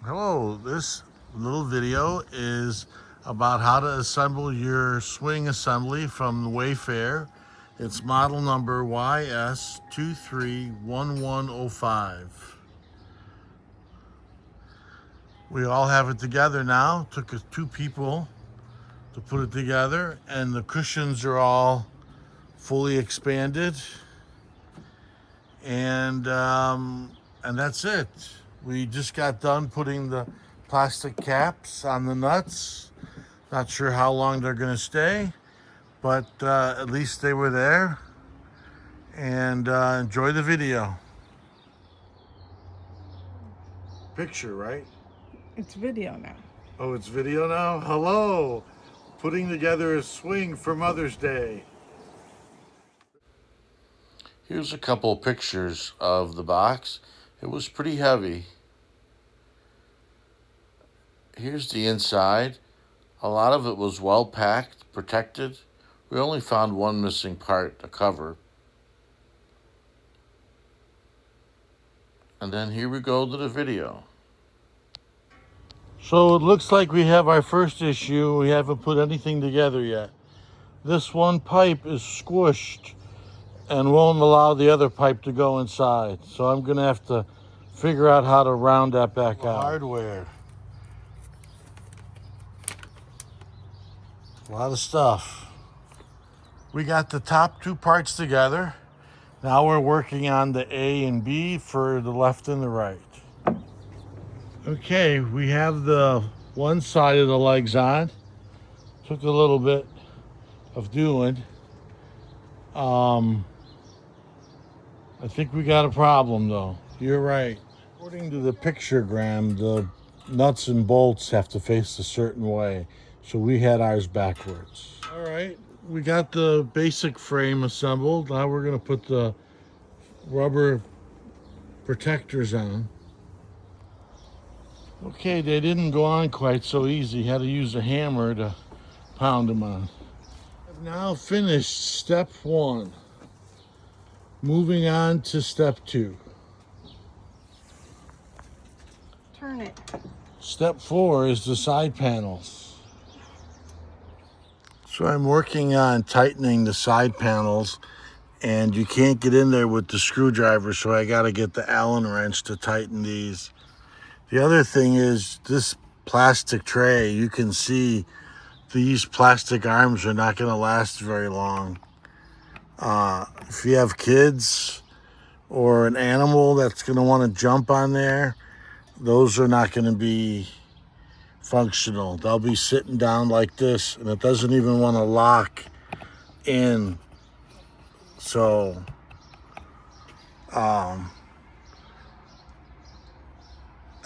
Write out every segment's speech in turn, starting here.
Hello, this little video is about how to assemble your swing assembly from Wayfair. It's model number YS231105. We all have it together now. Took us 2 people to put it together, and the cushions are all fully expanded. And that's it. We just got done putting the plastic caps on the nuts. Not sure how long they're going to stay, but at least they were there. And enjoy the video. Picture, right? It's video now. Oh, it's video now? Hello! Putting together a swing for Mother's Day. Here's a couple pictures of the box. It was pretty heavy. Here's the inside. A lot of it was well packed, protected. We only found one missing part, a cover. And then here we go to the video. So it looks like we have our first issue. We haven't put anything together yet. This one pipe is squished and won't allow the other pipe to go inside. So I'm gonna have to figure out how to round that back out. Hardware. A lot of stuff. We got the top 2 parts together. Now we're working on the A and B for the left and the right. Okay, we have the one side of the legs on. Took a little bit of doing. I think we got a problem though. You're right. According to the pictogram, the nuts and bolts have to face a certain way. So we had ours backwards. All right, we got the basic frame assembled. Now we're gonna put the rubber protectors on. Okay, they didn't go on quite so easy. Had to use a hammer to pound them on. I've now finished step 1. Moving on to step 2. Turn it. Step 4 is the side panels. So I'm working on tightening the side panels, and you can't get in there with the screwdriver, so I got to get the Allen wrench to tighten these. The other thing is this plastic tray. You can see these plastic arms are not going to last very long. If you have kids or an animal that's going to want to jump on there, those are not going to be functional. They'll be sitting down like this, and it doesn't even want to lock in. So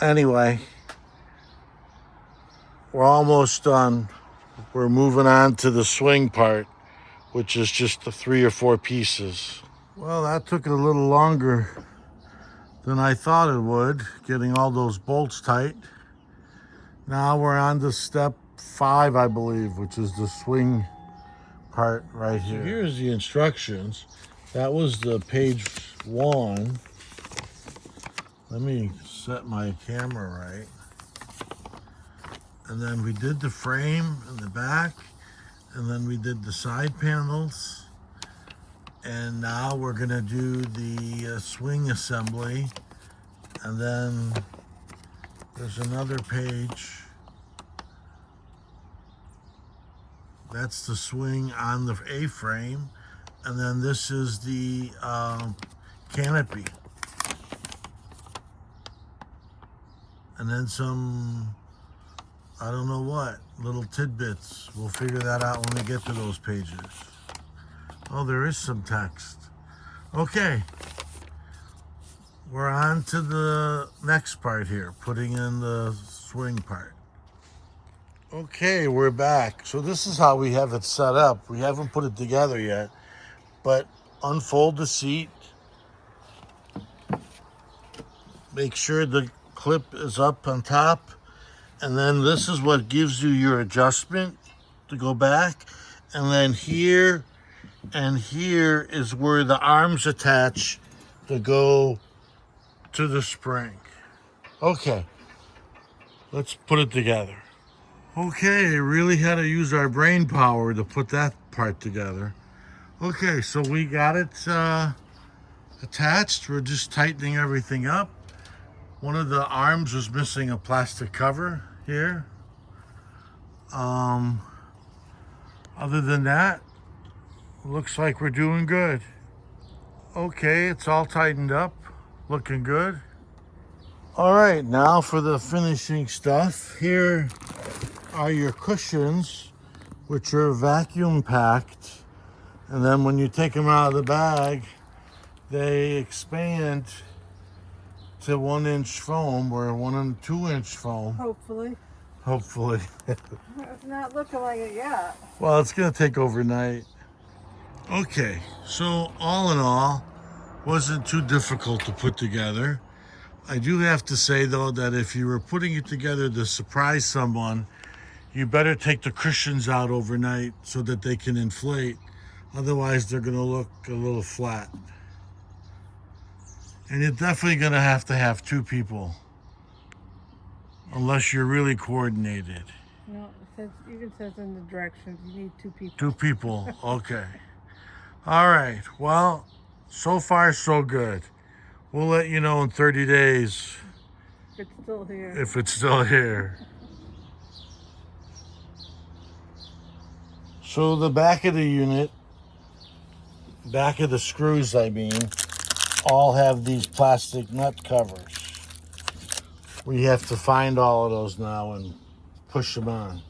anyway, we're almost done. We're moving on to the swing part, which is just the 3 or 4 pieces. Well, that took a little longer than I thought it would, getting all those bolts tight. Now we're on to step 5, I believe, which is the swing part right here. So here's the instructions. That was the page 1. Let me set my camera right. And then we did the frame in the back, and then we did the side panels. And now we're gonna do the swing assembly. And then there's another page. That's the swing on the A-frame. And then this is the canopy. And then some, I don't know what, little tidbits. We'll figure that out when we get to those pages. Oh, there is some text. Okay. We're on to the next part here, putting in the swing part. Okay, we're back. So this is how we have it set up. We haven't put it together yet, but unfold the seat. Make sure the clip is up on top. And then this is what gives you your adjustment to go back. And then here and here is where the arms attach to go to the spring. Okay, Let's put it together. Okay, really had to use our brain power to put that part together. Okay, so we got it attached. We're just tightening everything up. One of the arms was missing a plastic cover here. Other than that, looks like we're doing good. Okay, it's all tightened up, looking good. All right, now for the finishing stuff. Here are your cushions, which are vacuum packed. And then when you take them out of the bag, they expand to 1-inch foam or 1 and 2-inch foam. Hopefully. Hopefully. It's not looking like it yet. Well, it's gonna take overnight. Okay, so all in all, wasn't too difficult to put together. I do have to say though that if you were putting it together to surprise someone, you better take the cushions out overnight so that they can inflate. Otherwise, they're gonna look a little flat. And you're definitely gonna have to have 2 people, unless you're really coordinated. No, it says, even says in the directions you need 2 people. 2 people, okay. All right, well, so far so good. We'll let you know in 30 days If it's still here. if it's still here. So the back of the unit, back of the screws I mean, all have these plastic nut covers. We have to find all of those now and push them on.